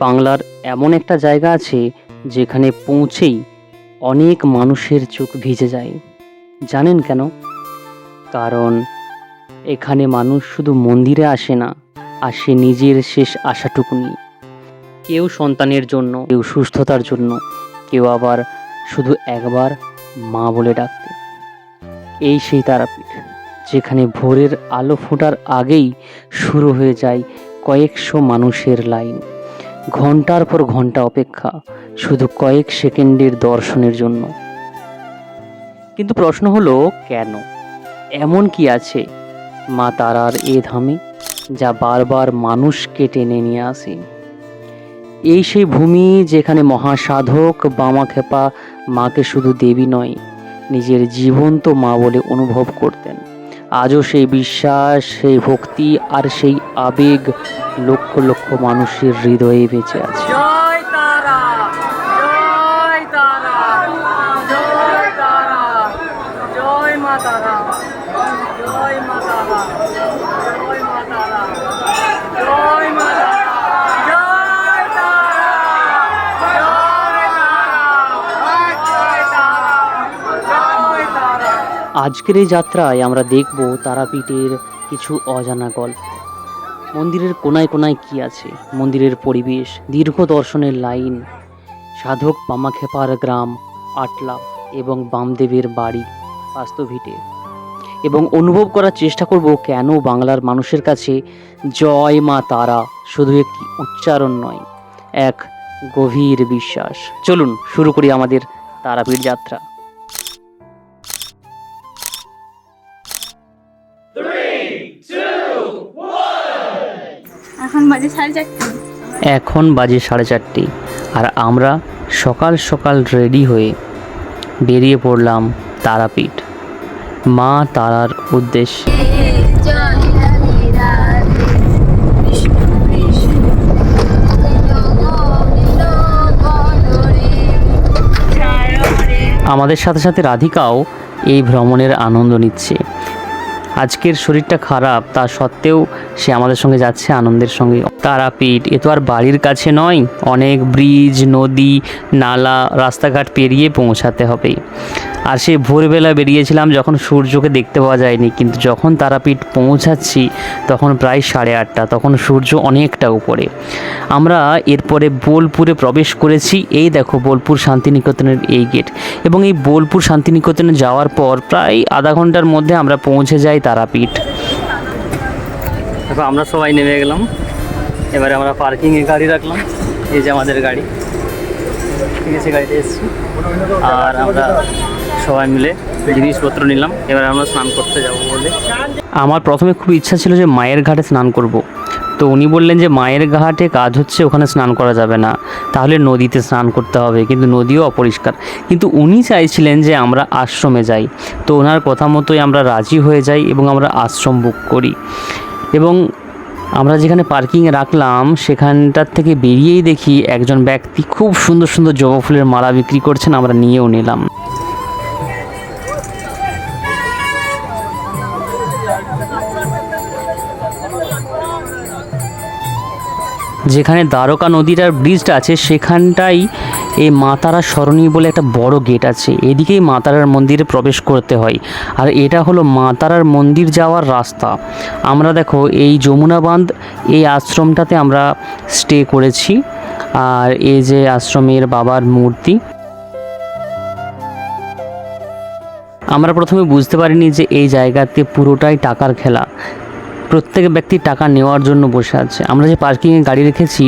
বাংলার এমন একটা জায়গা আছে যেখানে পৌঁছেই অনেক মানুষের চোখ ভিজে যায়। জানেন কেন? কারণ এখানে মানুষ শুধু মন্দিরে আসে না, আসে নিজের শেষ আশাটুকু নিয়ে। কেউ সন্তানের জন্য, কেউ সুস্থতার জন্য, কেউ আবার শুধু একবার মা বলে ডাকতে। এই সেই তারাপীঠ, যেখানে ভোরের আলো ফোটার আগেই শুরু হয়ে যায় কয়েকশো মানুষের লাইন। ঘন্টার পর ঘন্টা অপেক্ষা শুধু কয়েক সেকেন্ডের দর্শনের জন্য। কিন্তু প্রশ্ন হলো, কেন? এমন কি আছে মা তারার এ ধামে যা বারবার মানুষকে টেনে নিয়ে আসে? এই সেই ভূমি যেখানে মহাসাধক বামাখ্যাপা মাকে শুধু দেবী নয়, নিজের জীবন্ত মা বলে অনুভব করতেন। আজও সেই বিশ্বাস, সেই ভক্তি আর সেই আবেগ লক্ষ লক্ষ মানুষের হৃদয়ে বেঁচে আছে। জয় তারা, জয় তারা, জয় তারা, জয় মা তারা, জয় মা তারা, জয় মা তারা, জয় মা তারা, জয় তারা, জয় তারা, জয় তারা। আজকের এই যাত্রায় আমরা দেখব তারাপীঠের কিছু অজানা গল্প। মন্দিরের কোনায় কোনায় কি আছে, মন্দিরের পরিবেশ, দীর্ঘ দর্শনের লাইন, সাধক বামাখ্যাপার গ্রাম আটলা এবং বামদেবের বাড়ি বাস্তভিটে, এবং অনুভব করার চেষ্টা করব কেন বাংলার মানুষের কাছে জয় মা তারা শুধু একটি উচ্চারণ নয়, এক গভীর বিশ্বাস। চলুন শুরু করি আমাদের তারাপীঠ যাত্রা। এখন বাজে 4:30 আর আমরা সকাল সকাল রেডি হয়ে বেরিয়ে পড়লাম তারাপীঠ, মা তারার উদ্দেশ্যে। আমাদের সাথে সাথে রাধিকাও এই ভ্রমণের আনন্দ নিচ্ছে। আজকের শরীরটা খারাপ, তা সত্ত্বেও সে আমাদের সঙ্গে যাচ্ছে আনন্দের সঙ্গে। তারাপীঠ এ তো আর বাড়ির কাছে নয়, অনেক ব্রিজ, নদী, নালা, রাস্তাঘাট পেরিয়ে পৌঁছাতে হবে। আর সে ভোরবেলা বেরিয়েছিলাম যখন সূর্যকে দেখতে পাওয়া যায়নি, কিন্তু যখন তারাপীঠ পৌঁছাচ্ছি তখন প্রায় 8:30, তখন সূর্য অনেকটা উপরে। আমরা এরপরে বোলপুরে প্রবেশ করেছি। এই দেখো বোলপুর শান্তিনিকেতনের এই গেট, এবং এই বোলপুর শান্তিনিকেতনে যাওয়ার পর প্রায় আধা ঘন্টার মধ্যে আমরা পৌঁছে যাই তারাপীঠ। দেখো আমরা সবাই নেমে গেলাম, এবারে আমরা পার্কিংয়ে গাড়ি রাখলাম। এই যে আমাদের গাড়ি, ঠিক আছে, গাড়িতে এসেছি আর আমরা সবাই মিলে জিনিসপত্র নিলাম। এবার আমরা স্নান করতে যাব বলে। আমার প্রথমে খুব ইচ্ছা ছিল যে মায়ের ঘাটে স্নান করব, তো উনি বললেন যে মায়ের ঘাটে কাজ হচ্ছে, ওখানে স্নান করা যাবে না, তাহলে নদীতে স্নান করতে হবে, কিন্তু নদীও অপরিষ্কার। কিন্তু উনি চাইছিলেন যে আমরা আশ্রমে যাই, তো ওনার কথা মতোই আমরা রাজি হয়ে যাই এবং আমরা আশ্রম বুক করি। এবং আমরা যেখানে পার্কিংয়ে রাখলাম সেখানটার থেকে বেরিয়েই দেখি একজন ব্যক্তি খুব সুন্দর সুন্দর জবা ফুলের মালা বিক্রি করছেন, আমরা নিয়েও নিলাম। যেখানে দ্বারকা নদীর আর ব্রিজটা আছে সেখানটাই এই মা তারা সরণী বলে একটা বড় গেট আছে, এদিকেই মা তারার মন্দিরে প্রবেশ করতে হয়। আর এটা হলো মা তারার মন্দির যাওয়ার রাস্তা। আমরা দেখো এই যমুনা বাঁধ, এই আশ্রমটাতে আমরা স্টে করেছি। আর এই যে আশ্রমের বাবার মূর্তি। আমরা প্রথমে বুঝতে পারিনি যে এই জায়গাতে পুরোটাই টাকার খেলা, প্রত্যেক ব্যক্তি টাকা নেওয়ার জন্য বসে আছে। আমরা যে পার্কিংয়ে গাড়ি রেখেছি,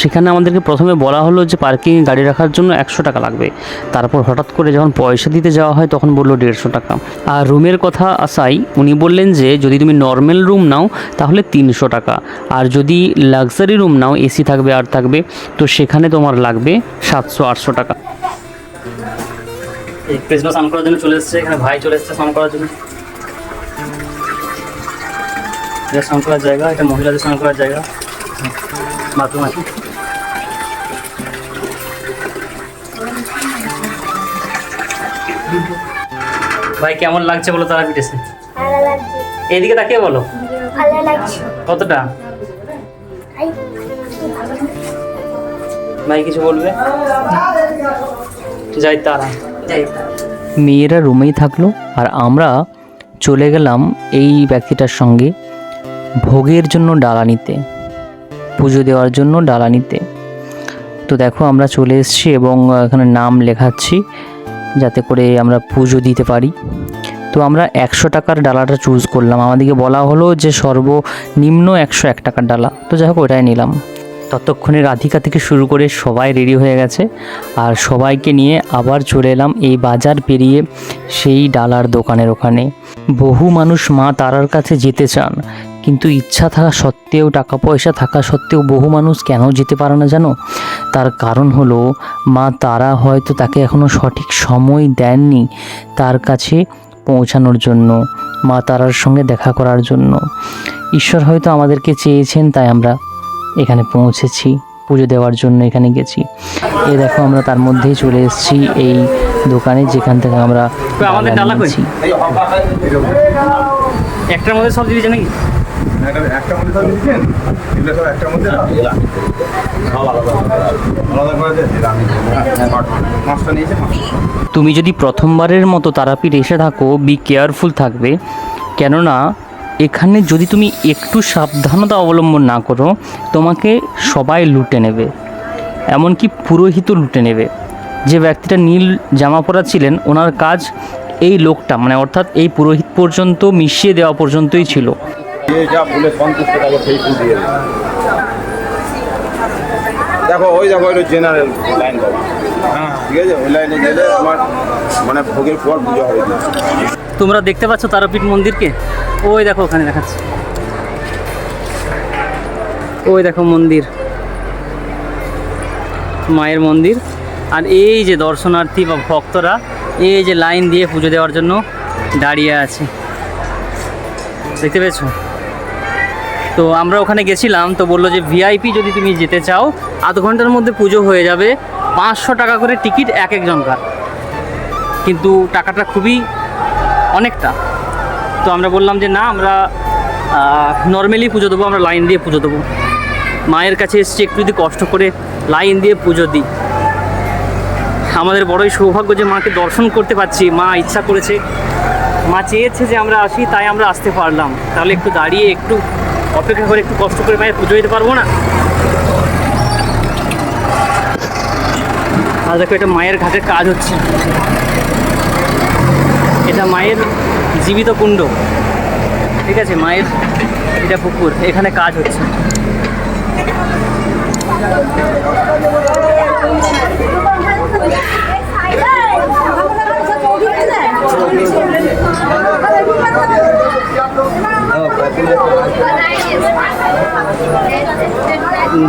সেখানে আমাদেরকে প্রথমে বলা হলো যে পার্কিংয়ে গাড়ি রাখার জন্য 100 টাকা লাগবে। তারপর হঠাৎ করে যখন পয়সা দিতে যাওয়া হয় তখন বললো 150 টাকা। আর রুমের কথা আসাই উনি বললেন যে যদি তুমি নর্মাল রুম নাও তাহলে 300 টাকা, আর যদি লাক্সারি রুম নাও, এসি থাকবে আর থাকবে, তো সেখানে তোমার লাগবে 700-800 টাকা। এই কৃষ্ণ স্নান করার জন্য চলে এসছে, এখানে ভাই চলে এসছে স্নান করার জন্য। এটা স্নান করার জায়গা, এটা মহিলাদের স্নান করার জায়গা, বাথরুম আছে। ভাই কেমন লাগছে বলো তারাপীঠ এসে? ভালো লাগছে। এইদিকে তাকিয়ে বলো ভালো লাগছে। কতটা। ভাই কিছু বলবে? যাই তারা। জয় মেয়েরা রুমেই থাকলো আর আমরা চলে গেলাম এই ব্যক্তিটার সঙ্গে ভোগের জন্য ডালা নিতে, পুজো দেওয়ার জন্য ডালা নিতে। তো দেখো আমরা চলে এসেছি এবং এখানে নাম লেখাচ্ছি যাতে করে আমরা পুজো দিতে পারি। তো আমরা 100 টাকার ডালাটা চুজ করলাম, আমাদেরকে বলা হলো যে সর্বনিম্ন 101 টাকার ডালা, তো যাই হোক ওটাই নিলাম। ততক্ষণে রাধিকা থেকে শুরু করে সবাই রেডি হয়ে গেছে আর সবাইকে নিয়ে আবার চলে এলাম এই বাজার পেরিয়ে সেই ডালার দোকানের ওখানে। বহু মানুষ মা তারার কাছে যেতে চান, কিন্তু ইচ্ছা থাকা সত্ত্বেও, টাকা পয়সা থাকা সত্ত্বেও বহু মানুষ কেন যেতে পারে না জানো? তার কারণ হলো মা তারা হয়তো তাকে এখনও সঠিক সময় দেননি তার কাছে পৌঁছানোর জন্য, মা তারার সঙ্গে দেখা করার জন্য। ঈশ্বর হয়তো আমাদেরকে চেয়েছেন, তাই আমরা এখানে পৌঁছেছি, পুজো দেওয়ার জন্য এখানে গেছি। এই দেখো আমরা তার মধ্যেই চলে এসেছি এই দোকানে, যেখান থেকে আমরা আমাদের ডালা কই? নিয়েছি। একটার মধ্যে সব দিয়েছে নাকি? একটা মধ্যে সব দিচ্ছেন, এগুলো সব একটার মধ্যে না? আলাদা করে দিয়েছে, মাছটা নিয়েছে। তুমি যদি প্রথমবারের মতো তারাপীঠ এসে থাকো, বি কেয়ারফুল থাকবে, কেননা এখানে যদি তুমি একটু সাবধানতা অবলম্বন না করো তোমাকে সবাই লুটে নেবে, এমনকি পুরোহিতও লুটে নেবে। যে ব্যক্তিটা নীল জামা পরা ছিলেন ওনার কাজ এই লোকটা মানে অর্থাৎ এই পুরোহিত পর্যন্ত মিশিয়ে দেওয়া পর্যন্তই ছিল। যা ফুলে সন্তুষ্ট থাকো সেই ফুল দিয়ে দেবে। দেখো ওই জেনারেল লাইন বাবা, ঠিক আছে? ওই লাইনে গেলে তোমার মানে ভোগের পর পুজো হবে। তোমরা দেখতে পাচ্ছ তারাপীঠ মন্দিরকে? ওই দেখো ওখানে দেখাচ্ছে, ওই দেখো মন্দির, মায়ের মন্দির। আর এই যে দর্শনার্থী বা ভক্তরা এই যে লাইন দিয়ে পুজো দেওয়ার জন্য দাঁড়িয়ে আছে, দেখতে পেয়েছো? তো আমরা ওখানে গেছিলাম, তো বললো যে ভিআইপি যদি তুমি যেতে চাও 0.5 ঘন্টার মধ্যে পুজো হয়ে যাবে, 500 টাকা করে টিকিট এক একজনকার, কিন্তু টাকাটা খুবই অনেকটা। তো আমরা বললাম যে না, আমরা নর্মালি পুজো দেবো, আমরা লাইন দিয়ে পুজো দেবো। মায়ের কাছে এসেছি, একটু যদি কষ্ট করে লাইন দিয়ে পুজো দিই। আমাদের বড়ই সৌভাগ্য যে মাকে দর্শন করতে পারছি, মা ইচ্ছা করেছে, মা চেয়েছে যে আমরা আসি, তাই আমরা আসতে পারলাম। তাহলে একটু দাঁড়িয়ে একটু অপেক্ষা করে একটু কষ্ট করে মায়ের পুজো দিতে পারবো না? আর দেখো এটা মায়ের ঘাটের কাজ হচ্ছে, এটা মায়ের জীবিত কুণ্ড, ঠিক আছে? মায়ের এটা পুকুর, এখানে কাজ হচ্ছে।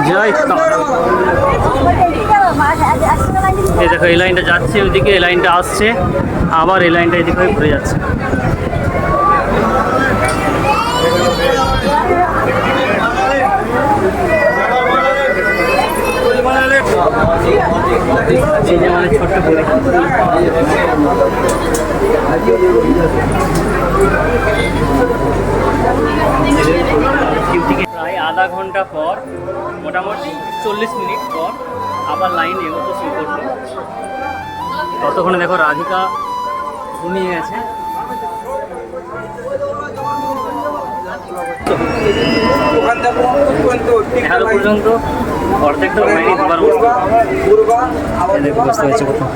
জয় এই দেখো এই লাইনটা যাচ্ছে ওইদিকে, এই লাইনটা আসছে, আবার এই লাইনটা এদিকে হয়ে ঘুরে যাচ্ছে। এই যে আমাদের ছোট্ট করে প্রায় আধা ঘন্টা পর, মোটামুটি 40 মিনিট পর আবার লাইন এগোতে শুরু করলো। ততক্ষণে দেখো রাধিকা ঘুমিয়ে গেছে। এখনো পর্যন্ত অর্ধেকটা হয়নি, দুবার বুঝতে হয়েছে কোথাও।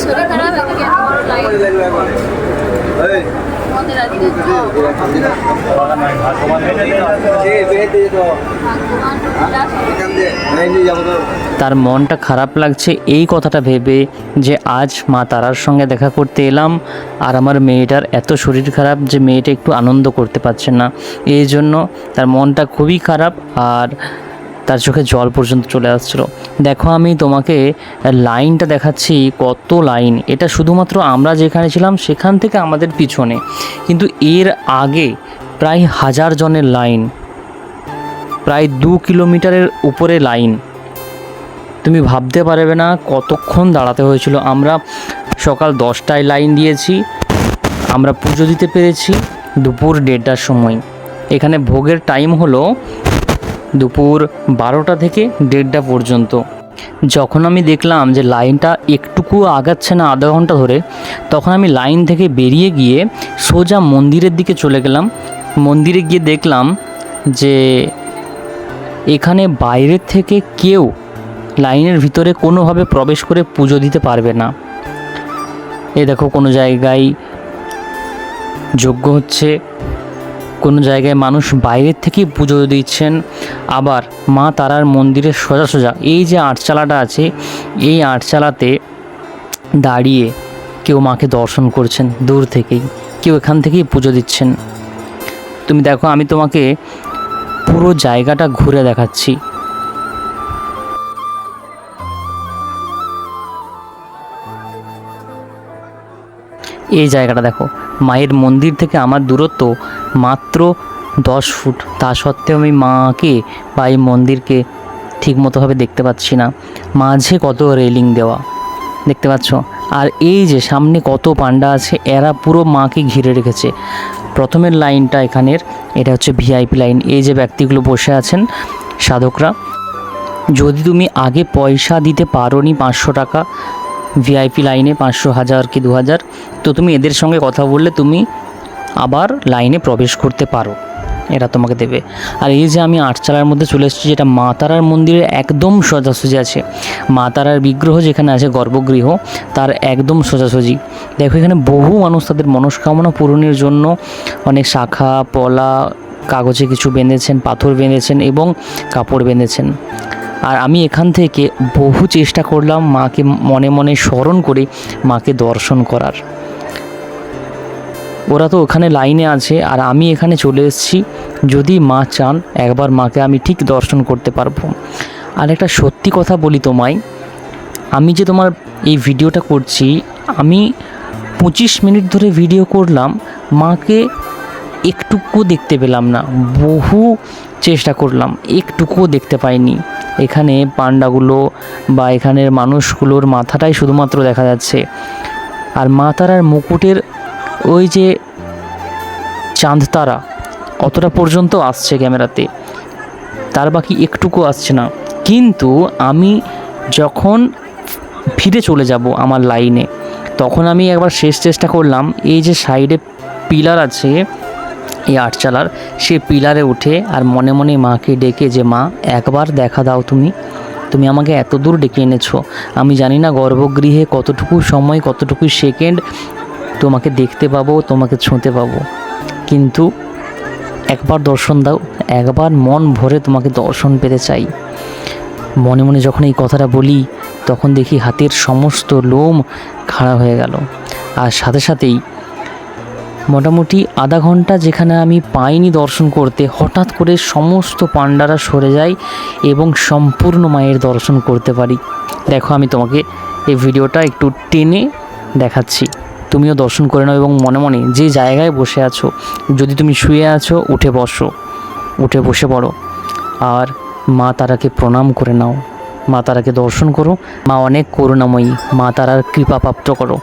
শরীর খারাপ, এদিকে বড় লাইট আমাদের আজকে তার মনটা খারাপ লাগছে এই কথাটা ভেবে যে আজ মা তারার সঙ্গে দেখা করতে এলাম আর আমার মেয়েটার এত শরীর খারাপ যে মেয়েটা একটু আনন্দ করতে পারছে না, এই জন্য তার মনটা খুবই খারাপ আর তার চোখে জল পর্যন্ত চলে আসছিল। দেখো আমি তোমাকে লাইনটা দেখাচ্ছি, কত লাইন। এটা শুধুমাত্র আমরা যেখানে ছিলাম সেখান থেকে আমাদের পিছনে, কিন্তু এর আগে প্রায় 1000 জনের লাইন, প্রায় 2 কিলোমিটারের উপরে লাইন। তুমি ভাবতে পারবে না কতক্ষণ দাঁড়াতে হয়েছিল। আমরা সকাল 10টায় লাইন দিয়েছি, আমরা পুজো দিতে পেরেছি দুপুর 1:30টার সময়। এখানে ভোগের টাইম হলো দুপুর 12টা থেকে 1:30 পর্যন্ত। যখন আমি দেখলাম যে লাইনটা একটুকু আগাচ্ছে না আধা ঘন্টা ধরে, তখন আমি লাইন থেকে বেরিয়ে গিয়ে সোজা মন্দিরের দিকে চলে গেলাম। মন্দিরে গিয়ে দেখলাম যে এখানে বাইরের থেকে কেউ লাইনের ভিতরে কোনোভাবে প্রবেশ করে পুজো দিতে পারবে না। এই দেখো কোনো জায়গায় যজ্ঞ হচ্ছে, কোনো জায়গায় মানুষ বাইরের থেকেই পুজো দিচ্ছেন। আবার মা তারার মন্দিরের সোজা সোজা এই যে আটচালাটা আছে, এই আটচালাতে দাঁড়িয়ে কেউ মাকে দর্শন করছেন দূর থেকেই, কেউ এখান থেকেই পুজো দিচ্ছেন। তুমি দেখো, আমি তোমাকে পুরো জায়গাটা ঘুরে দেখাচ্ছি। এই জায়গাটা দেখো, মায়ের মন্দির থেকে আমার দূরত্ব মাত্র 10 ফুট। তা সত্ত্বেও আমি মাকে বা এই মন্দিরকে ঠিকমতোভাবে দেখতে পাচ্ছি না। মাঝে কত রেলিং দেওয়া দেখতে পাচ্ছ, আর এই যে সামনে কত পান্ডা আছে, এরা পুরো মাকে ঘিরে রেখেছে। প্রথমের লাইনটা এখানের, এটা হচ্ছে ভিআইপি লাইন। এই যে ব্যক্তিগুলো বসে আছেন সাধকরা, যদি তুমি আগে পয়সা দিতে পারো নি 500 টাকা ভিআইপি লাইনে, 500, 1000 কি 2000, তো তুমি এদের সঙ্গে কথা বললে তুমি আবার লাইনে প্রবেশ করতে পারো, এরা তোমাকে দেবে। আর এই যে আমি আটচালার মধ্যে চলে এসেছি, যেটা মা তারার মন্দিরের একদম সোজাসুজি আছে। মা তারার বিগ্রহ যেখানে আছে, গর্ভগৃহ, তার একদম সোজাসুজি। দেখো এখানে বহু মানুষ তাদের মনস্কামনা পূরণের জন্য অনেক শাখা পলা কাগজে কিছু বেঁধেছেন, পাথর বেঁধেছেন এবং কাপড় বেঁধেছেন। আর আমি এখান থেকে বহু চেষ্টা করলাম মাকে মনে মনে স্মরণ করে মাকে দর্শন করার। ওরা তো ওখানে লাইনে আছে আর আমি এখানে চলে এসেছি, যদি মা চান একবার মাকে আমি ঠিক দর্শন করতে পারবো। আর একটা সত্যি কথা বলি তোমায়, আমি যে তোমার এই ভিডিওটা করছি, আমি 25 মিনিট ধরে ভিডিও করলাম, মাকে একটুকুও দেখতে পেলাম না। বহু চেষ্টা করলাম, একটুকুও দেখতে পাইনি। এখানে পান্ডাগুলো বা এখানের মানুষগুলোর মাথাটাই শুধুমাত্র দেখা যাচ্ছে। আর মা তারার মুকুটের ওই যে চাঁদ তারা অতটা পর্যন্ত আসছে ক্যামেরাতে, তার বাকি একটুকু আসছে না। কিন্তু আমি যখন ফিরে চলে যাব আমার লাইনে, তখন আমি একবার শেষ চেষ্টা করলাম, এই যে সাইডে পিলার আছে এই আটচালার, সে পিলারে উঠে আর মনে মনে মাকে ডেকে যে মা একবার দেখা দাও, তুমি আমাকে এত দূর ডেকে এনেছো, আমি জানি না গর্ভগৃহে কতটুকু সময় কতটুকু সেকেন্ড তোমাকে দেখতে পাবো, তোমাকে ছুঁতে পাবো, কিন্তু একবার দর্শন দাও, একবার মন ভরে তোমাকে দর্শন পেতে চাই। মনে মনে যখন এই কথাটা বলি, তখন দেখি হাতের সমস্ত লোম খাড়া হয়ে গেল। আর সাথে সাথেই মোটামুটি আধা ঘন্টা যেখানে আমি পাইনি দর্শন করতে, হঠাৎ করে সমস্ত পান্ডারা সরে যায় এবং সম্পূর্ণ মায়ের দর্শন করতে পারি। দেখো আমি তোমাকে এই ভিডিওটা একটু টেনে দেখাচ্ছি, তুমিও দর্শন করে নাও এবং মনে মনে যে জায়গায় বসে আছো, যদি তুমি শুয়ে আছো উঠে বসো, উঠে বসে পড়ো আর মা তারাকে প্রণাম করে নাও, মা তারাকে দর্শন করো। মা অনেক করুণাময়ী, মা তারার কৃপা প্রাপ্ত করো।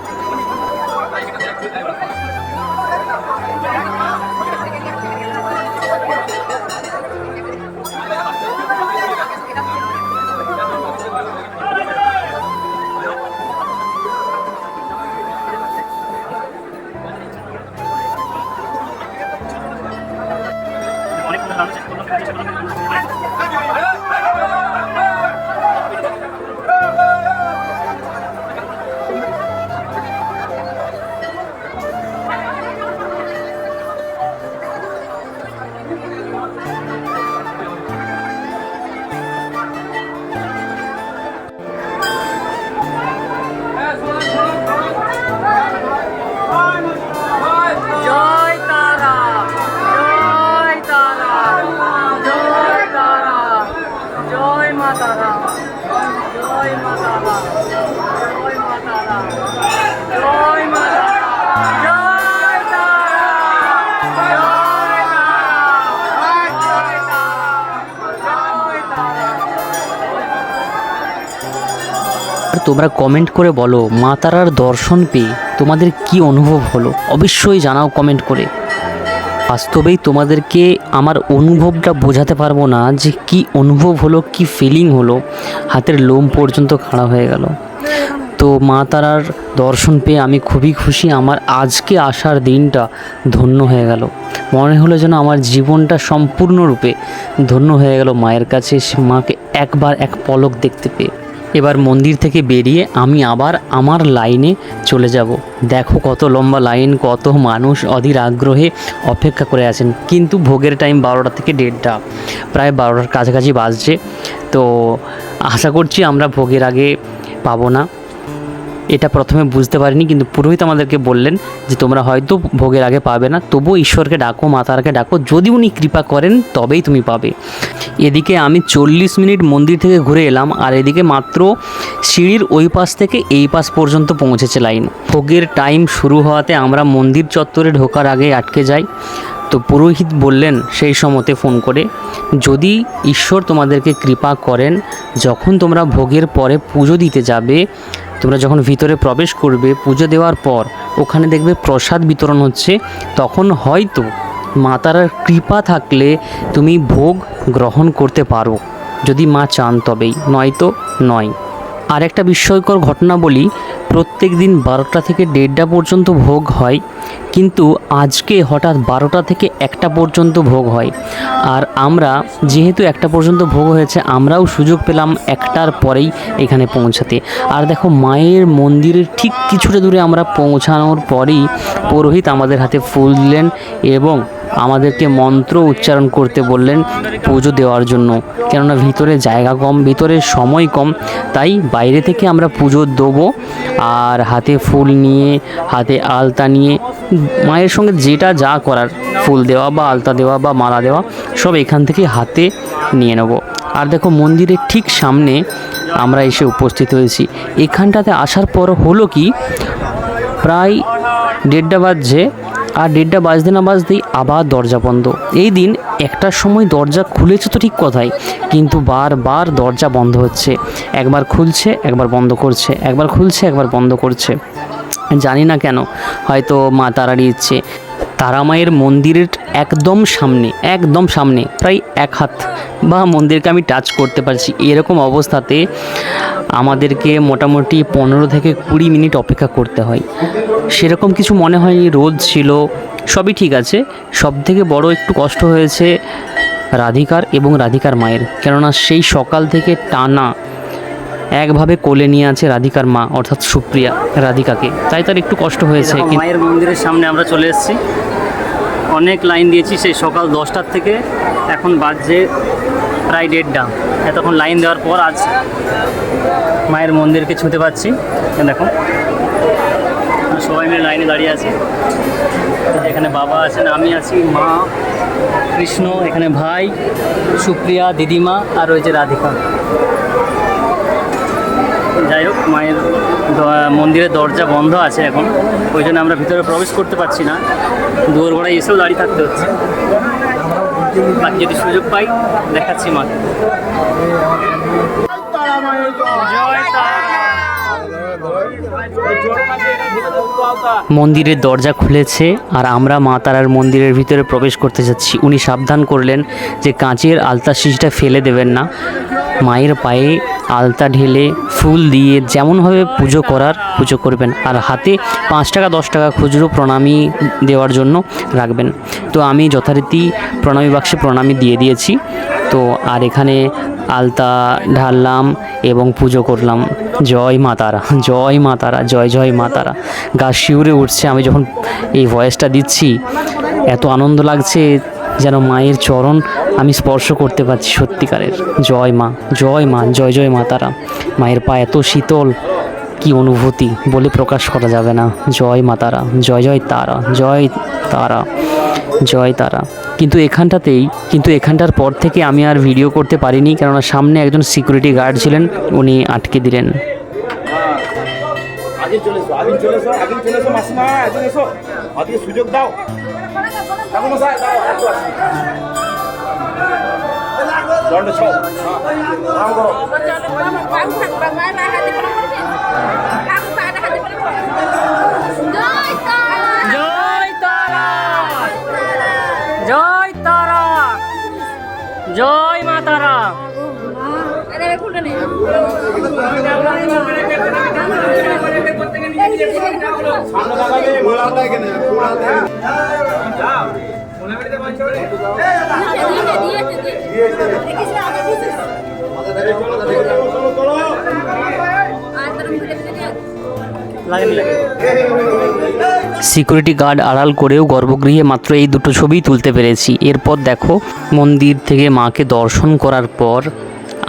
তোমরা কমেন্ট করে বলো মা তারার দর্শন পেয়ে তোমাদের কি অনুভব হলো, অবশ্যই জানাও কমেন্ট করে। বাস্তবেই তোমাদেরকে আমার অনুভবটা বোঝাতে পারবো না যে কি অনুভব হলো, কি ফিলিং হলো, হাতের লোম পর্যন্ত খাড়া হয়ে গেল। তো মা তারার দর্শন পেয়ে আমি খুবই খুশি। আমার আজকে আসার দিনটা ধন্য হয়ে গেল। মনে হলো যেন আমার জীবনটা সম্পূর্ণরূপে ধন্য হয়ে গেল মায়ের কাছে এসে, মাকে একবার এক পলক দেখতে পেয়ে। এবার মন্দির থেকে বেরিয়ে আমি আবার আমার লাইনে চলে যাব। দেখো কত লম্বা লাইন, কত মানুষ অধীর আগ্রহে অপেক্ষা করে আছেন। কিন্তু ভোগের টাইম 12টা থেকে 1:30, প্রায় 12টার কাছাকাছি বাজছে। তো আশা করছি আমরা ভোগের আগে পাবো না। এটা প্রথমে বুঝতে পারিনি, কিন্তু পুরোহিত আমাদেরকে বললেন যে তোমরা হয়তো ভোগের আগে পাবে না, তবুও ঈশ্বরকে ডাকো, মাতারকে ডাকো, যদি উনি কৃপা করেন তবেই তুমি পাবে। এদিকে আমি 40 মিনিট মন্দির থেকে ঘুরে এলাম, আর এদিকে মাত্র সিঁড়ির ওই পাশ থেকে এই পাশ পর্যন্ত পৌঁছেছে লাইন। ভোগের টাইম শুরু হওয়াতে আমরা মন্দির চত্বরে ঢোকার আগে আটকে যাই। তো পুরোহিত বললেন সেই সময়তে ফোন করে, যদি ঈশ্বর তোমাদেরকে কৃপা করেন, যখন তোমরা ভোগের পরে পুজো দিতে যাবে, তোমরা যখন ভিতরে প্রবেশ করবে, পুজো দেওয়ার পর ওখানে দেখবে প্রসাদ বিতরণ হচ্ছে, তখন হয়তো মা তারার কৃপা থাকলে তুমি ভোগ গ্রহণ করতে পারো, যদি মা চান তবেই, নয়তো নয়। আর একটা বিস্ময়কর ঘটনা বলি, প্রত্যেক দিন 12টা থেকে 1:30 পর্যন্ত ভোগ হয়, কিন্তু আজকে হঠাৎ 12টা থেকে 1টা পর্যন্ত ভোগ হয়। আর আমরা যেহেতু 1টা পর্যন্ত ভোগ হয়েছে, আমরাও সুযোগ পেলাম 1টার পরেই এখানে পৌঁছাতে। আর দেখো মায়ের মন্দিরের ঠিক কিছুটা দূরে আমরা পৌঁছানোর পরেই পুরোহিত আমাদের হাতে ফুল দিলেন এবং আমাদেরকে মন্ত্র উচ্চারণ করতে বললেন পুজো দেওয়ার জন্য। কেননা ভিতরে জায়গা কম, ভিতরে সময় কম, তাই বাইরে থেকে আমরা পুজো দেবো। আর হাতে ফুল নিয়ে, হাতে আলতা নিয়ে, মায়ের সঙ্গে যেটা যা করার, ফুল দেওয়া বা আলতা দেওয়া বা মালা দেওয়া, সব এখান থেকে হাতে নিয়ে নেব। আর দেখো মন্দিরের ঠিক সামনে আমরা এসে উপস্থিত হয়েছি। এখানটাতে আসার পর হলো কি, প্রায় 1:30 বাজছে, আর 1:30 বাজতে না বাজতেই আবার দরজা বন্ধ। এই দিন 1টার সময় দরজা খুলেছে তো ঠিক কথাই, কিন্তু বারবার দরজা বন্ধ হচ্ছে। একবার খুলছে, একবার বন্ধ করছে, একবার খুলছে, একবার বন্ধ করছে। জানি না কেন, হয়তো মা তারারই ইচ্ছে। তারা মায়ের মন্দিরের একদম সামনে প্রায় 1 হাত বা মন্দিরকে আমি টাচ করতে পারছি, এরকম অবস্থাতে আমাদেরকে মোটামুটি 15 থেকে 20 মিনিট অপেক্ষা করতে হয়। সেরকম কিছু মনে হয়নি, রোদ ছিল, সবই ঠিক আছে। সবথেকে বড় একটু কষ্ট হয়েছে রাধিকার এবং রাধিকার মায়ের, কেননা সেই সকাল থেকে টানা একভাবে কোলে নিয়ে আছে রাধিকার মা, অর্থাৎ সুপ্রিয়া রাধিকাকে, তাই তার একটু কষ্ট হয়েছে। মায়ের মন্দিরের সামনে আমরা চলে এসেছি, অনেক লাইন দিয়েছি সেই সকাল 10টার থেকে, এখন বাজছে প্রায় 1:30। এতক্ষণ লাইন দেওয়ার পর আজ মায়ের মন্দিরকে ছুঁতে পারছি। দেখো সবাই মিলে লাইনে দাঁড়িয়ে আছি। এখানে বাবা আছেন, আমি আছি, মা, কৃষ্ণ, এখানে ভাই, সুপ্রিয়া, দিদিমা, আর ওই যে রাধিকা। যাই হোক, মায়ের মন্দিরের দরজা বন্ধ আছে এখন, ওই জন্য আমরা ভিতরে প্রবেশ করতে পারছি না। দুয়ার গোড়ায় এসেও দাঁড়িয়ে থাকতে হচ্ছে। বাকি যদি সুযোগ পাই দেখাচ্ছি মাকে। মন্দিরের দরজা খুলেছে আর আমরা মা তারার মন্দিরের ভিতরে প্রবেশ করতে যাচ্ছি। উনি সাবধান করলেন যে কাঁচের আলতা শিশিটা ফেলে দেবেন না, মায়ের পায়ে আলতা ঢেলে ফুল দিয়ে যেমনভাবে পুজো করার পুজো করবেন, আর হাতে 5 টাকা 10 টাকা খুচরো প্রণামী দেওয়ার জন্য রাখবেন। তো আমি যথারীতি প্রণামী বাক্সে প্রণামী দিয়ে দিয়েছি। তো আর এখানে আলতা ঢাললাম এবং পুজো করলাম। জয় মা তারা, জয় মা তারা, জয় জয় মা তারা। গা শিউরে উঠছে আমি যখন এই ভয়েসটা দিচ্ছি, এত আনন্দ লাগছে যেন মায়ের চরণ আমি স্পর্শ করতে পারছি সত্যিকারের। জয় মা, জয় মা, জয় জয় মা তারা। মায়ের পা এত শীতল, কি অনুভূতি বলে প্রকাশ করা যাবে না। জয় মা তারা, জয় জয় তারা, জয় তারা, জয় তারা। কিন্তু এখানটার পর থেকে আমি আর ভিডিও করতে পারিনি, কেননা সামনে একজন সিকিউরিটি গার্ড ছিলেন, উনি আটকে দিলেন। সুযোগ দাও। জয় মা তারা। আরে খুলে নে সিকিউরিটি গার্ড আড়াল করেও গর্ভগৃহে মাত্র এই দুটো ছবি তুলতে পেরেছি। এরপর দেখো মন্দির থেকে মাকে দর্শন করার পর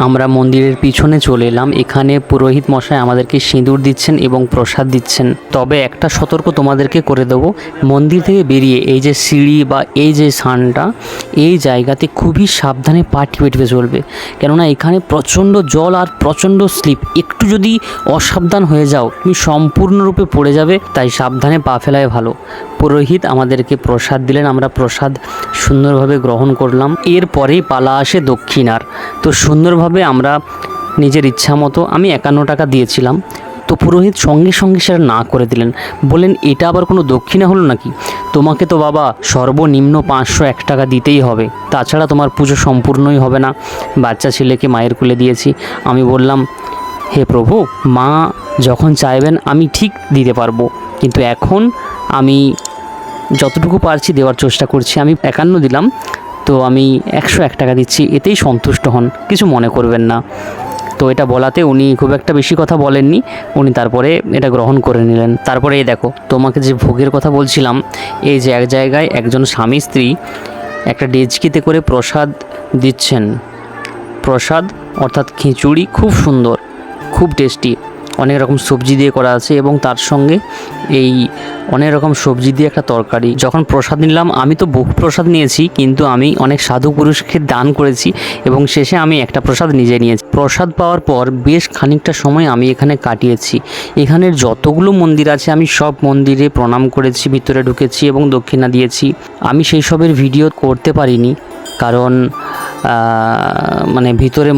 আমরা মন্দিরের পিছনে চলে এলাম। এখানে পুরোহিত মশাই আমাদেরকে সিঁদুর দিচ্ছেন এবং প্রসাদ দিচ্ছেন। তবে একটা সতর্ক তোমাদেরকে করে দেবো, মন্দির থেকে বেরিয়ে এই যে সিঁড়ি বা এই যে স্থানটা, এই জায়গাতে খুবই সাবধানে পা টিপে টিপে চলবে, কেননা এখানে প্রচণ্ড জল আর প্রচণ্ড স্লিপ। একটু যদি অসাবধান হয়ে যাও তুমি সম্পূর্ণরূপে পড়ে যাবে, তাই সাবধানে পা ফেলাই ভালো। পুরোহিত আমাদেরকে প্রসাদ দিলেন, আমরা প্রসাদ সুন্দরভাবে গ্রহণ করলাম। এরপরেই পালা আসে দক্ষিণার। তো সুন্দরভাবে আমরা নিজের ইচ্ছা মতো, আমি 51 টাকা দিয়েছিলাম, তো পুরোহিত সঙ্গে সঙ্গে সেটা না করে দিলেন। বললেন এটা আবার কোনো দক্ষিণা হলো নাকি, তোমাকে তো বাবা সর্বনিম্ন 501 টাকা দিতেই হবে, তাছাড়া তোমার পুজো সম্পূর্ণই হবে না। বাচ্চা ছেলেকে মায়ের কোলে দিয়েছি। আমি বললাম, হে প্রভু, মা যখন চাইবেন আমি ঠিক দিতে পারবো, কিন্তু এখন আমি যতটুকু পারছি দেওয়ার চেষ্টা করছি। আমি 51 দিলাম, তো আমি 101 টাকা দিচ্ছি, এতেই সন্তুষ্ট হন, কিছু মনে করবেন না। তো এটা বলাতে উনি খুব একটা বেশি কথা বলেননি, উনি তারপরে এটা গ্রহণ করে নিলেন। তারপরে এই দেখো, তোমাকে যে ভোগের কথা বলছিলাম, এই যে এক জায়গায় একজন স্বামী স্ত্রী একটা ডেচকিতে করে প্রসাদ দিচ্ছেন। প্রসাদ অর্থাৎ খিচুড়ি, খুব সুন্দর, খুব টেস্টি, অনেক রকম সবজি দিয়ে করা আছে এবং তার সঙ্গে এই অনেক রকম সবজি দিয়ে একটা তরকারি। যখন প্রসাদ নিলাম, আমি তো বহু প্রসাদ নিয়েছি, কিন্তু আমি অনেক সাধু পুরুষকে দান করেছি এবং শেষে আমি একটা প্রসাদ নিজে নিয়েছি। প্রসাদ পাওয়ার পর বেশ খানিকটা সময় আমি এখানে কাটিয়েছি। এখানের যতগুলো মন্দির আছে আমি সব মন্দিরে প্রণাম করেছি, ভিতরে ঢুকেছি এবং দক্ষিণা দিয়েছি। আমি সেই সবের ভিডিও করতে পারিনি, কারণ মানে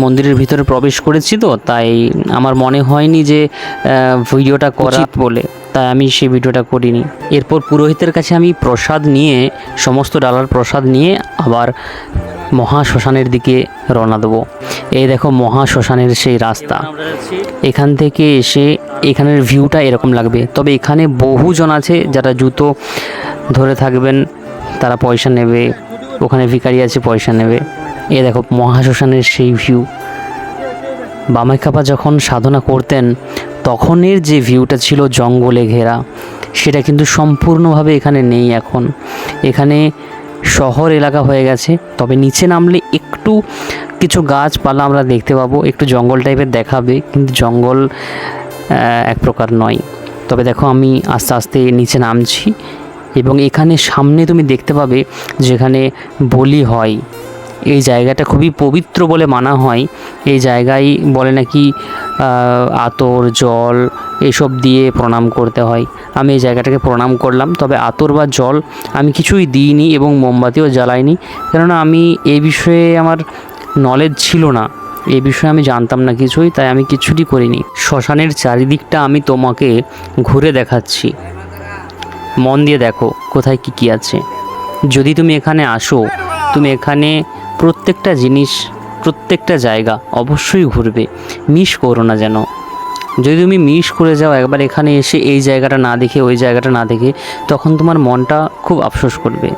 মন্দিরের ভিতরে প্রবেশ করেছি, তো তাই আমার মনে হয়নি যে ভিডিওটা করা বলে, তাই আমি সেই ভিডিওটা করিনি। এরপর পুরোহিতের কাছে আমি প্রসাদ নিয়ে, সমস্ত ডালার প্রসাদ নিয়ে আবার মহাশ্মশানের দিকে রওনা দেবো। এই দেখো মহাশ্মশানের সেই রাস্তা, এখান থেকে এসে এখানের ভিউটা এরকম লাগবে। তবে এখানে বহুজন আছে যারা জুতো ধরে থাকবেন, তারা পয়সা নেবে, ওখানে ভিখারি আছে, পয়সা নেবে। এ দেখো মহাশ্মশানের সেই ভিউ। বামাখ্যাপা যখন সাধনা করতেন তখনের যে ভিউটা ছিল জঙ্গলে ঘেরা, সেটা কিন্তু সম্পূর্ণভাবে এখানে নেই এখন। এখানে শহর এলাকা হয়ে গেছে, তবে নিচে নামলে একটু কিছু গাছপালা আমরা দেখতে পাবো, একটু জঙ্গল টাইপের দেখাবে, কিন্তু জঙ্গল এক প্রকার নয়। তবে দেখো আমি আস্তে আস্তে নিচে নামছি এবং এখানে সামনে তুমি দেখতে পাবে যেখানে বলি হয়। এই জায়গাটা খুবই পবিত্র বলে মানা হয়। এই জায়গায় বলে নাকি আতর, জল এসব দিয়ে প্রণাম করতে হয়। আমি এই জায়গাটাকে প্রণাম করলাম, তবে আতর বা জল আমি কিছুই দিইনি এবং মোমবাতিও জ্বালাইনি, কেননা আমি এই বিষয়ে আমার নলেজ ছিল না, এই বিষয়ে আমি জানতাম না কিছুই, তাই আমি কিছুটি করিনি। শ্মশানের চারিদিকটা আমি তোমাকে ঘুরে দেখাচ্ছি, মন দিয়ে দেখো কোথায় কী কী আছে। যদি তুমি এখানে আসো, তুমি এখানে প্রত্যেকটা জিনিস, প্রত্যেকটা জায়গা অবশ্যই ঘুরবে, মিস করো না যেন। যদি তুমি মিস করে যাও একবার এখানে এসে এই জায়গাটা না দেখে, ওই জায়গাটা না দেখে, তখন তোমার মনটা খুব আফসোস করবে।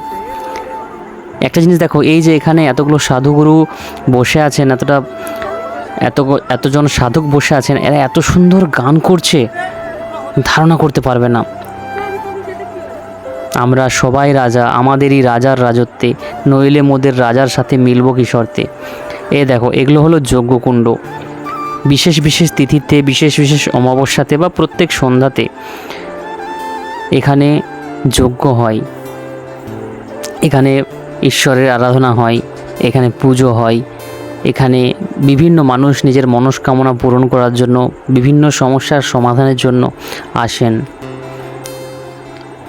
একটা জিনিস দেখো, এই যে এখানে এতগুলো সাধুগুরু বসে আছেন, এতজন সাধক বসে আছেন, এরা এত সুন্দর গান করছে, ধারণা করতে পারবে না। আমরা সবাই রাজা, আমাদেরই রাজার রাজত্বে, নইলে মোদের রাজার সাথে মিলব কি শর্তে। এ দেখো, এগুলো হলো যজ্ঞকুণ্ড। বিশেষ বিশেষ তিথিতে, বিশেষ বিশেষ অমাবস্যাতে বা প্রত্যেক সন্ধ্যাতে এখানে যজ্ঞ হয়, এখানে ঈশ্বরের আরাধনা হয়, এখানে পুজো হয়। এখানে বিভিন্ন মানুষ নিজের মনস্কামনা পূরণ করার জন্য, বিভিন্ন সমস্যার সমাধানের জন্য আসেন।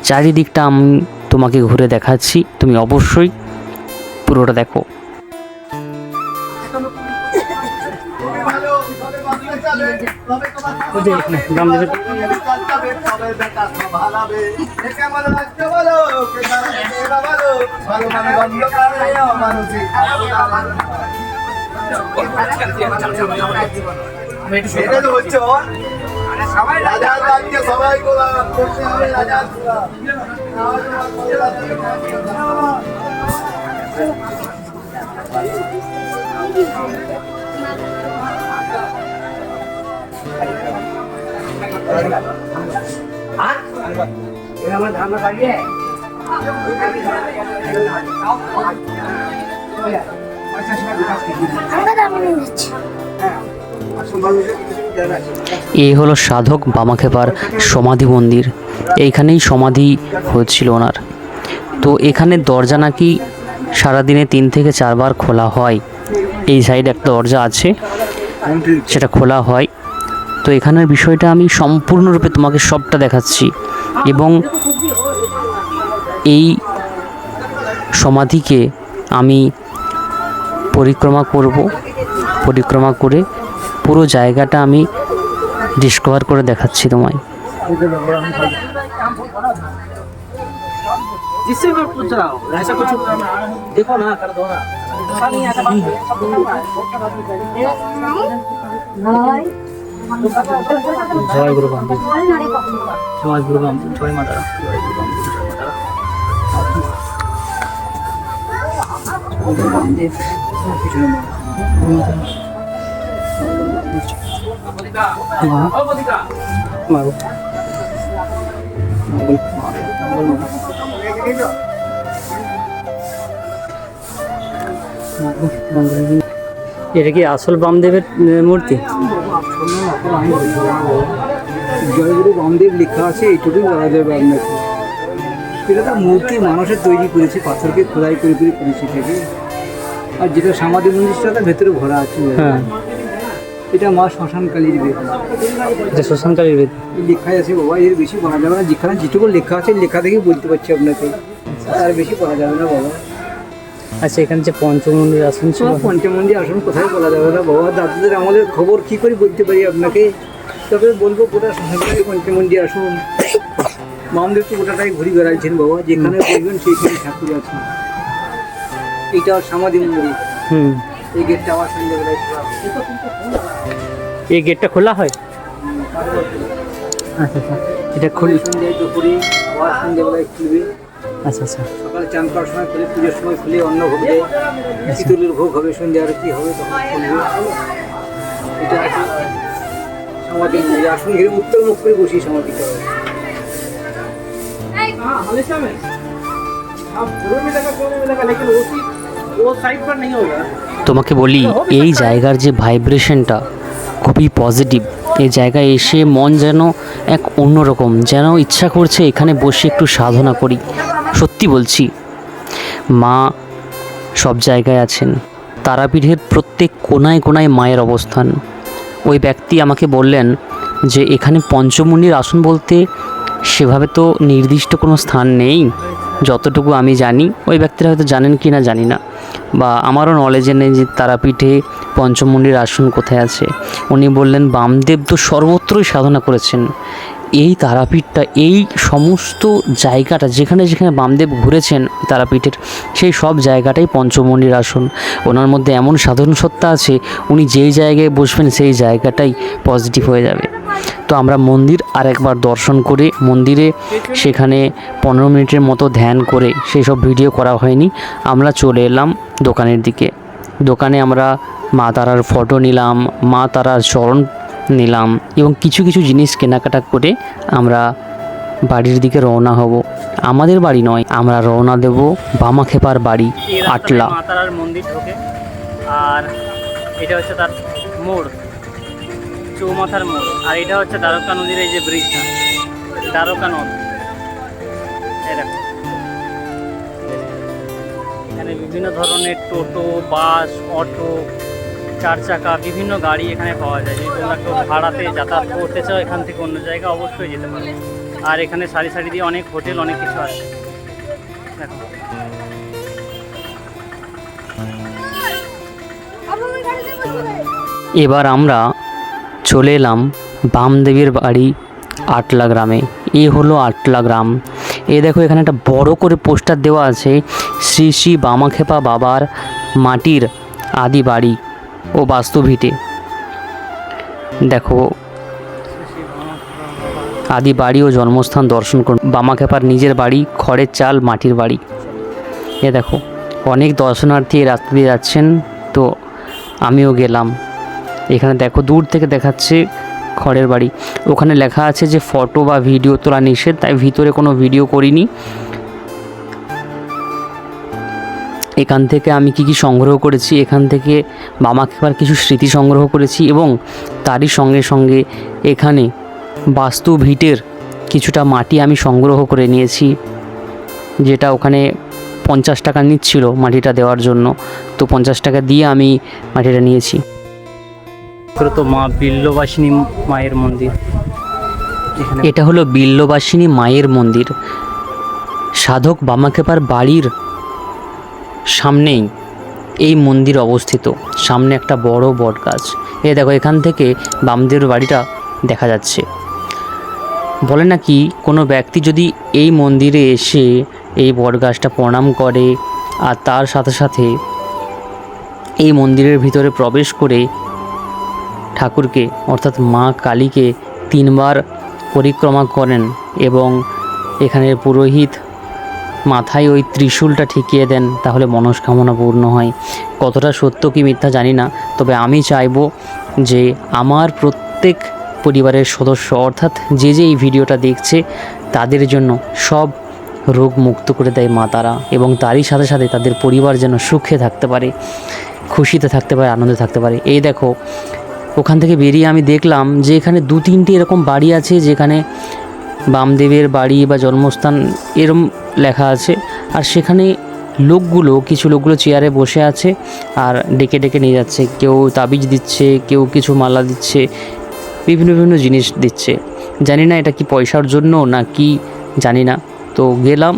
চারিদিকটা আমি তোমাকে ঘুরে দেখাচ্ছি, তুমি অবশ্যই পুরোটা দেখো। ভালো এই হলো সাধক বামাখ্যাপার সমাধি মন্দির। এইখানেই সমাধি হয়েছিল ওনার। তো এখানে দরজা নাকি সারাদিনে 3 থেকে 4 বার খোলা হয়। এই সাইডে একটা দরজা আছে, সেটা খোলা হয়। তো এখানের বিষয়টা আমি সম্পূর্ণরূপে তোমাকে সবটা দেখাচ্ছি, এবং এই সমাধিকে আমি পরিক্রমা করব। পরিক্রমা করে পুরো জায়গাটা আমি ডিসকভার করে দেখাচ্ছি তোমায়। जिससे मैं पूछ रहा हूँ ऐसा कुछ देखो ना कर दो ना জয় গুরু বামদেব, জয় গুরু বামদেব, জয় মাতা। মারো এটা কি আসল বামদেবের মূর্তি? জয়গুরু বামদেব লেখা আছে, এইটুকুই বলা যাবে আপনাকে। এটা তো মূর্তি মানুষের তৈরি করেছে, পাথরকে খোদাই করে করে করেছে থেকে। আর যেটা সমাধি মন্দিরটা ভেতরে ভরা আছে, হ্যাঁ এটা মা শ্মশানকালীর বেদ। এটা শ্মশানকালীর বেদ লেখাই আছে বাবা, এর বেশি বলা যাবে না। যেখানে যেটুকু লেখা আছে লেখা দেখেই বলতে পারছি আপনাকে, তার বেশি বলা যাবে না বাবা। আচ্ছা, এখানে যে পঞ্চমন্দির আসন ছিল, পঞ্চমন্দির আসন কোথায় বলা যাবে না বাবা। দাদাদের আমাদের খবর কী করে বলতে পারি আপনাকে, তবে বলবো গোটা শ্মশানকালী পঞ্চমন্দির আসন। বামদেব তো গোটাটাই ঘুরে বেড়াইছেন বাবা, যেখানে বলবেন সেইখানে ঠাকুর আছে। এইটা সমাধি মন্দির। এই গেটটা আবার সন্ধ্যাবেলায় খোলা হয়। এই গেটটা খোলা হয়? আচ্ছা আচ্ছা, এটা খুলে সন্ধ্যায় দুপুরে আবার সন্ধ্যাবেলায় খুলবে। আচ্ছা আচ্ছা, সকালে চান করার সময় খুলে, পুজোর সময় খুলে, অন্ন ভোগ দেয়, শীতলের ভোগ হবে, সন্ধ্যা আরতি হবে, তখন খুলবে। এটা আছে সমাধি মন্দির। আসন ঘিরে উত্তর মুখ করে বসি সমাধি করা হয়। তোমাকে বলি, এই জায়গার যে ভাইব্রেশনটা খুবই পজিটিভ। এই জায়গায় এসে মন যেন এক অন্যরকম, যেন ইচ্ছা করছে এখানে বসে একটু সাধনা করি। সত্যি বলছি, মা সব জায়গায় আছেন। তারাপীঠের প্রত্যেক কোনায় কোনায় মায়ের অবস্থান। ওই ব্যক্তি আমাকে বললেন যে এখানে পঞ্চমুনির আসন বলতে সেভাবে তো নির্দিষ্ট কোনো স্থান নেই। যতটুকু আমি জানি, ওই ব্যক্তিরা হয়তো জানেন কি না জানি না, বা আমারও নলেজে নেই যে তারাপীঠে পঞ্চমুনির আসন কোথায় আছে। উনি বললেন বামদেব তো সর্বত্রই সাধনা করেছেন। এই তারাপীঠটা, এই সমস্ত জায়গাটা যেখানে যেখানে বামদেব ঘুরেছেন তারাপীঠের, সেই সব জায়গাটাই পঞ্চমুনির আসন। ওনার মধ্যে এমন সাধন সত্তা আছে, উনি যেই জায়গায় বসবেন সেই জায়গাটাই পজিটিভ হয়ে যাবে। তো আমরা মন্দির আরেকবার দর্শন করে, মন্দিরে সেখানে 15 মিনিটের মতো ধ্যান করে, সেই সব ভিডিও করা হয়নি। আমরা চলে এলাম দোকানের দিকে। দোকানে আমরা মা তারার ফটো নিলাম, মা তারার চরণ নিলাম, এবং কিছু কিছু জিনিস কেনাকাটা করে আমরা বাড়ির দিকে রওনা হব। আমাদের বাড়ি নয়, আমরা রওনা দেব বামাখ্যাপার বাড়ি, আটলা। মা তারার মন্দির ঢোকে, আর এটা হচ্ছে তার মোড়, চৌমাথার মোড়। আর এটা হচ্ছে দ্বারকা নদীর এই যে ব্রিজটা, দ্বারকা নদ। এই দেখো, এখানে বিভিন্ন ধরনের টোটো, বাস, অটো, 4 চাকা, বিভিন্ন গাড়ি এখানে পাওয়া যায়। যদি তোমরা কেউ ভাড়াতে যাতায়াত করতে চাও এখান থেকে অন্য জায়গা, অবশ্যই যেতে পারো। আর এখানে সারি সারি দিয়ে অনেক হোটেল, অনেক কিছু আছে। দেখো, এবার আমরা চলে এলাম বামদেবের বাড়ি আটলা গ্রামে। এ হলো আটলা গ্রাম। এ দেখো, এখানে একটা বড় করে পোস্টার দেওয়া আছে, শ্রী শ্রী বামাখ্যাপা বাবার মাটির আদি বাড়ি। ও বাস্তু ভিটে। দেখো আদি বাড়ি ও জন্মস্থান দর্শন করুন। বামাখ্যাপার নিজের বাড়ি, খড়ের চাল, মাটির বাড়ি। এ দেখো অনেক দর্শনার্থী এই রাস্তা দিয়ে যাচ্ছেন, তো আমিও গেলাম। এখানে দেখো দূর থেকে দেখাচ্ছে খড়ের বাড়ি। ওখানে লেখা আছে যে ফটো বা ভিডিও তোলা নিষেধ, তাই ভিতরে কোনো ভিডিও করিনি। এখান থেকে আমি কি সংগ্রহ করেছি, এখান থেকে বামাখ্যাপার কিছু স্মৃতি সংগ্রহ করেছি, এবং তারই সঙ্গে সঙ্গে এখানে বাস্তু ভিটের কিছুটা মাটি আমি সংগ্রহ করে নিয়েছি, যেটা ওখানে 50 টাকা নিচ্ছিল মাটিটা দেওয়ার জন্য, তো 50 টাকা দিয়ে আমি মাটিটা নিয়েছি। তো মা বিল্লবাসিনী মায়ের মন্দির, এখানে এটা হলো বিল্লবাসিনী মায়ের মন্দির। সাধক বামাখ্যাপার বাড়ির সামনেই এই মন্দির অবস্থিত। সামনে একটা বড় বট গাছ। এই দেখো এখান থেকে বামদেবের বাড়িটা দেখা যাচ্ছে। বলে নাকি কোনো ব্যক্তি যদি এই মন্দিরে এসে এই বট গাছটা প্রণাম করে আর তার সাথে সাথে এই মন্দিরের ভিতরে প্রবেশ করে ঠাকুরকে অর্থাৎ মা কালীকে 3 বার পরিক্রমা করেন এবং এখানের পুরোহিত মাথায় ওই ত্রিশূলটা ঠেকিয়ে দেন, তাহলে মনস্কামনা পূর্ণ হয়। কতটা সত্য কি মিথ্যা জানি না, তবে আমি চাইবো যে আমার প্রত্যেক পরিবারের সদস্য অর্থাৎ যে এই ভিডিওটা দেখছে তাদের জন্য সব রোগ মুক্ত করে দেয় মা তারা, এবং তারই সাথে সাথে তাদের পরিবার যেন সুখে থাকতে পারে, খুশিতে থাকতে পারে, আনন্দে থাকতে পারে। এই দেখো ওখান থেকে বেরিয়ে আমি দেখলাম যে এখানে 2-3টি এরকম বাড়ি আছে যেখানে বামদেবের বাড়ি বা জন্মস্থান এরম লেখা আছে, আর সেখানে কিছু লোকগুলো চেয়ারে বসে আছে আর ডেকে ডেকে নিয়ে যাচ্ছে। কেউ তাবিজ দিচ্ছে, কেউ কিছু মালা দিচ্ছে, বিভিন্ন জিনিস দিচ্ছে। জানি না এটা কি পয়সার জন্য না কি জানি না, তো গেলাম।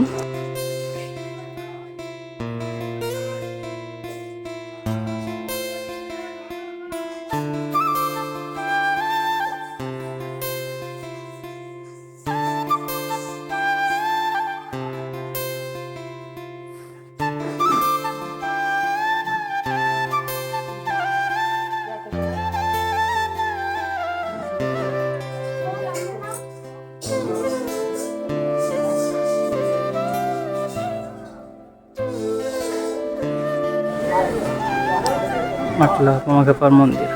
আটলা বামাখ্যাপার মন্দির।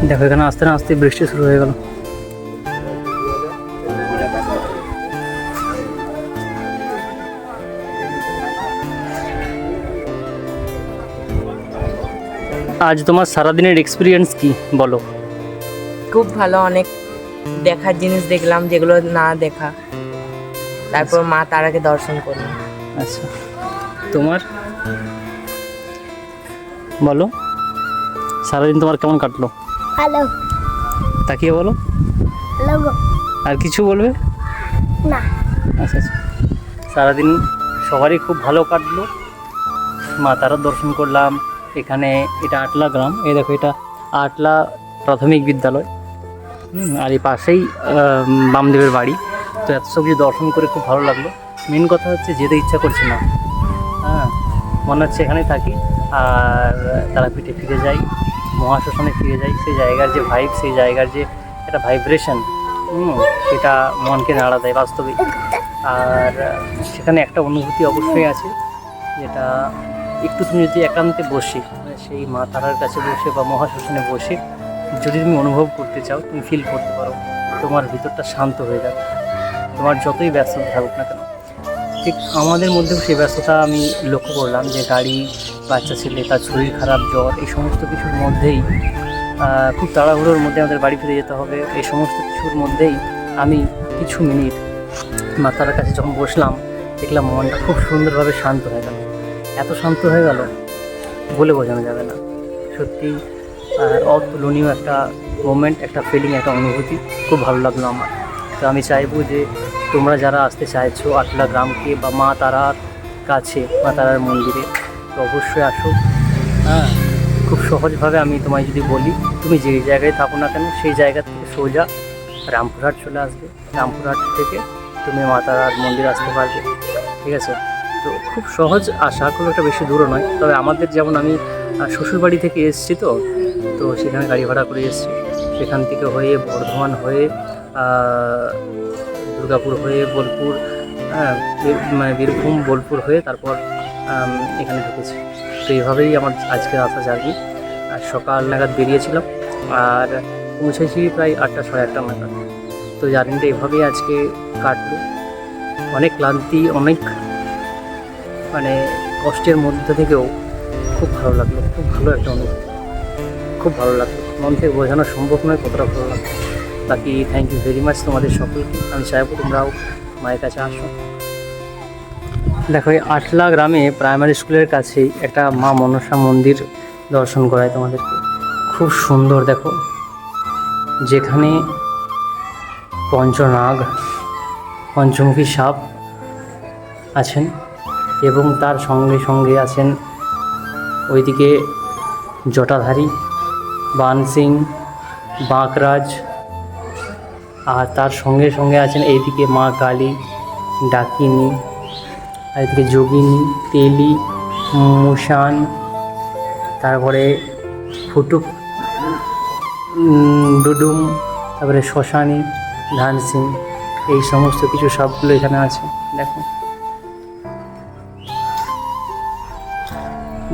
দেখো এখানে আস্তে না আস্তে বৃষ্টি শুরু হয়ে গেল। আজ তোমার সারাদিনের এক্সপিরিয়েন্স কি বলো? খুব ভালো, অনেক দেখার জিনিস দেখলাম যেগুলো না দেখা, তারপর মা তারাকে দর্শন করলাম। আচ্ছা, তোমার বলো, সারাদিন তোমার কেমন কাটলো? ভালো তাকিয়ে বলো। ভালো আর কিছু বলবে না। আচ্ছা আচ্ছা, সারাদিন সবারই খুব ভালো কাটলো। মা তারার দর্শন করলাম। এখানে এটা আটলা গ্রাম, এই দেখো এটা আটলা প্রাথমিক বিদ্যালয়, আর এই পাশেই বামদেবের বাড়ি। তো এত সব কিছু দর্শন করে খুব ভালো লাগলো। মেন কথা হচ্ছে যেতে ইচ্ছা করছে না, হ্যাঁ মনে হচ্ছে এখানেই থাকি আর তারাপীঠে ফিরে যাই, মহাশ্মশানে ফিরে যাই। সেই জায়গার যে ভাইব, সেই জায়গার যে একটা ভাইব্রেশন, সেটা মনকে নাড়া দেয় বাস্তবে। আর সেখানে একটা অনুভূতি অবশ্যই আছে, যেটা একটু তুমি যদি একান্তে বসে সেই মা তারার কাছে বসে বা মহাশ্মশানে বসে যদি তুমি অনুভব করতে চাও, তুমি ফিল করতে পারো, তোমার ভিতরটা শান্ত হয়ে যাবে। তোমার যতই ব্যস্ততা থাকুক না কেন, ঠিক আমাদের মধ্যেও সেই ব্যস্ততা আমি লক্ষ্য করলাম, যে গাড়ি, বাচ্চা ছেলে, তার শরীর খারাপ, জ্বর, এই সমস্ত কিছুর মধ্যেই খুব তাড়াহুড়োর মধ্যে আমাদের বাড়ি ফিরে যেতে হবে। এই সমস্ত কিছুর মধ্যেই আমি কিছু মিনিট মা তারার কাছে যখন বসলাম, দেখলাম মনটা খুব সুন্দরভাবে শান্ত হয়ে গেল। এত শান্ত হয়ে গেল বলে বোঝানো যাবে না। সত্যি অতুলনীয় একটা মোমেন্ট, একটা ফিলিং, একটা অনুভূতি। খুব ভালো লাগলো আমার। তো আমি চাইবো যে তোমরা যারা আসতে চাইছো আটলা গ্রামকে বা মা তারার কাছে, মা তারার মন্দিরে, তো অবশ্যই আসো। হ্যাঁ, খুব সহজভাবে আমি তোমায় যদি বলি, তুমি যে জায়গায় থাকো না কেন সেই জায়গা থেকে সোজা রামপুরহাট চলে আসবে। রামপুরহাট থেকে তুমি মা তারার মন্দির আসতে পারবে। ঠিক আছে। তো খুব সহজ আসা, খুব একটা বেশি দূরও নয়। তবে আমাদের যেমন আমি শ্বশুরবাড়ি থেকে এসেছি, তো সেখানে গাড়ি ভাড়া করে এসেছি, সেখান থেকে হয়ে বর্ধমান হয়ে দুর্গাপুর হয়ে বোলপুর, মানে বীরভূম বোলপুর হয়ে তারপর এখানে ঢুকেছি। তো এইভাবেই আমার আজকের আসা জার্নি। আর সকাল নাগাদ বেরিয়েছিলাম আর পৌঁছেছি প্রায় 8টা সাড়ে 8টা নাগাদ। তো জার্নিটা এভাবেই আজকে কাটলো। অনেক ক্লান্তি, অনেক মানে কষ্টের মধ্যে থেকেও খুব ভালো লাগলো, খুব ভালো একটা অনুভূতি, খুব ভালো লাগলো। মন থেকে বোঝানো সম্ভব নয় কতটা ভালো লাগলো। বাকি থ্যাংক ইউ ভেরি মাচ তোমাদের সকলকে। আমি চাইবো তোমরাও মায়ের কাছে আসো। দেখো, এই আটলা গ্রামে প্রাইমারি স্কুলের কাছেই একটা মা মনসা মন্দির দর্শন করায় তোমাদেরকে। খুব সুন্দর, দেখো, যেখানে পঞ্চনাগ, পঞ্চমুখী সাপ আছেন এবং তার সঙ্গে সঙ্গে আছেন ওইদিকে জটাধারী, বানসিং, বাঁকরাজ, আর তার সঙ্গে সঙ্গে আছেন এইদিকে মা কালী, ডাকিনী, আর এদিকে যোগিনী, তেলি, মুসান, তারপরে ফুটুক, ডুডুম, তারপরে শ্মশানী, ধানসিং, এই সমস্ত কিছু সবগুলো এখানে আছে। দেখো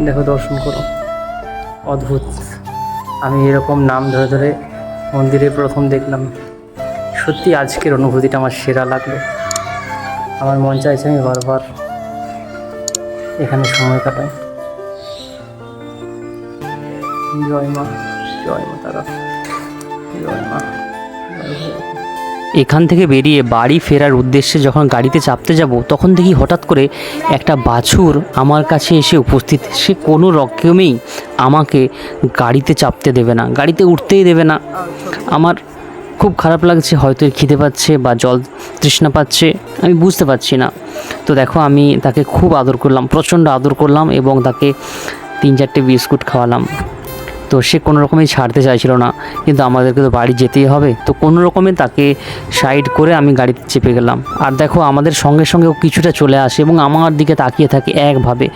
দেখো, দর্শন করো, অদ্ভুত। আমি এরকম নাম ধরে ধরে মন্দিরে প্রথম দেখলাম। সত্যি আজকের অনুভূতিটা আমার সেরা লাগলো। আমার মন চাইছে আমি বারবার এখানে সময় কাটাই। জয় মা, জয় মা তারা, জয় মা। এখান থেকে বেরিয়ে বাড়ি ফেরার উদ্দেশ্যে যখন গাড়িতে চাপতে যাব, তখন দেখি হঠাৎ করে একটা বাছুর আমার কাছে এসে উপস্থিত। সে কোনো রকমেই আমাকে গাড়িতে চাপতে দেবে না, গাড়িতে উঠতেই দেবে না। আমার খুব খারাপ লাগছে, হয়তো খিদে পাচ্ছে বা জল তৃষ্ণা পাচ্ছে, আমি বুঝতে পারছি না। তো দেখো, আমি তাকে খুব আদর করলাম, প্রচণ্ড আদর করলাম এবং তাকে 3-4টে বিস্কুট খাওয়ালাম। তো সে কোনো রকমই ছাড়তে চাইছিল না, কিন্তু আমাদেরকে তো বাড়ি যেতেই হবে। তো কোনো রকমে তাকে সাইড করে আমি গাড়িতে চেপে গেলাম। আর দেখো, আমাদের সঙ্গে সঙ্গে ও কিছুটা চলে আসে এবং আমার দিকে তাকিয়ে থাকে একভাবে।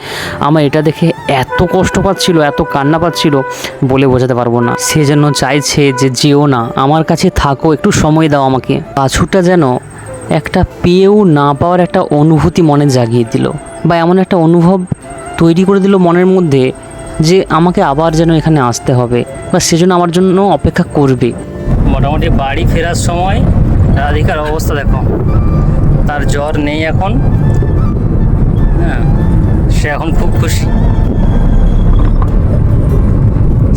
আমার এটা দেখে এত কষ্ট পাচ্ছিল, এত কান্না পাচ্ছিল, বলে বোঝাতে পারবো না। সে যেন চাইছে যে যেও না, আমার কাছে থাকো, একটু সময় দাও আমাকে। বাছুরটা যেন একটা পেয়েও না পাওয়ার একটা অনুভূতি মনে জাগিয়ে দিল, বা এমন একটা অনুভব তৈরি করে দিল মনের মধ্যে যে আমাকে আবার যেন এখানে আসতে হবে, বা সেজন্য আমার জন্য অপেক্ষা করবে। মোটামুটি বাড়ি ফেরার সময় রাধিকার অবস্থা দেখো, তার জ্বর নেই এখন। হ্যাঁ, সে এখন খুব খুশি।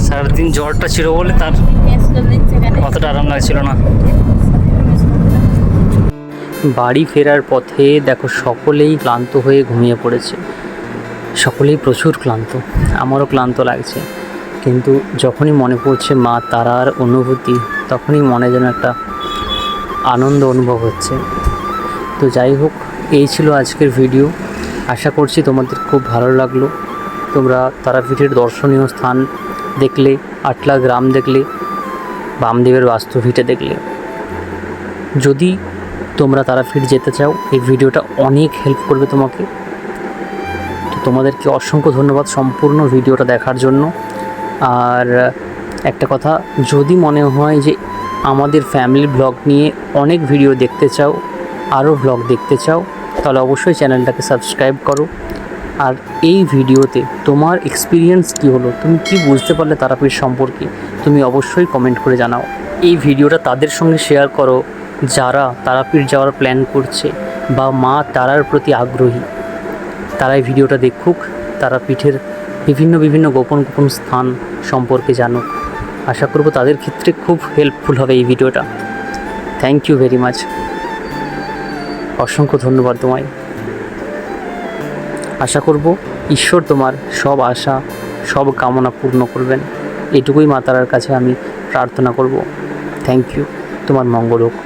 সারাদিন জ্বরটা ছিল বলে তার অতটা আরাম লাগছিল না। বাড়ি ফেরার পথে দেখো, সকলেই ক্লান্ত হয়ে ঘুমিয়ে পড়েছে, সকলেই প্রচুর ক্লান্ত, আমারও ক্লান্ত লাগছে। কিন্তু যখনই মনে পড়ছে মা তারার অনুভূতি, তখনই মনে যেন একটা আনন্দ অনুভব হচ্ছে। তো যাই হোক, এই ছিল আজকের ভিডিও। আশা করছি তোমাদের খুব ভালো লাগলো। তোমরা তারাপীঠের দর্শনীয় স্থান দেখলে, আটলা গ্রাম দেখলে, বামদেবের বাস্তুভিটে দেখলে। যদি তোমরা তারাপীঠ যেতে চাও, এই ভিডিওটা অনেক হেল্প করবে তোমাকে। তোমাদেরকে অসংখ্য ধন্যবাদ সম্পূর্ণ ভিডিওটা দেখার জন্য। আর একটা কথা, যদি মনে হয় যে আমাদের ফ্যামিলি ব্লগ নিয়ে অনেক ভিডিও দেখতে চাও, আরও ব্লগ দেখতে চাও, তাহলে অবশ্যই চ্যানেলটাকে সাবস্ক্রাইব করো। আর এই ভিডিওতে তোমার এক্সপিরিয়েন্স কী হলো, তুমি কি বুঝতে পারলে তারাপীঠ সম্পর্কে, তুমি অবশ্যই কমেন্ট করে জানাও। এই ভিডিওটা তাদের সঙ্গে শেয়ার করো যারা তারাপীঠ যাওয়ার প্ল্যান করছে বা মা তারার প্রতি আগ্রহী। তারা এই ভিডিওটা দেখুক, তারাপীঠের বিভিন্ন গোপন স্থান সম্পর্কে জানুক। আশা করব তাদের ক্ষেত্রে খুব হেল্পফুল হবে এই ভিডিওটা। থ্যাংক ইউ ভেরি মাচ, অসংখ্য ধন্যবাদ তোমায়। আশা করব ঈশ্বর তোমার সব আশা, সব কামনা পূর্ণ করবেন। এটুকুই মা তারার কাছে আমি প্রার্থনা করব। থ্যাংক ইউ, তোমার মঙ্গল হোক।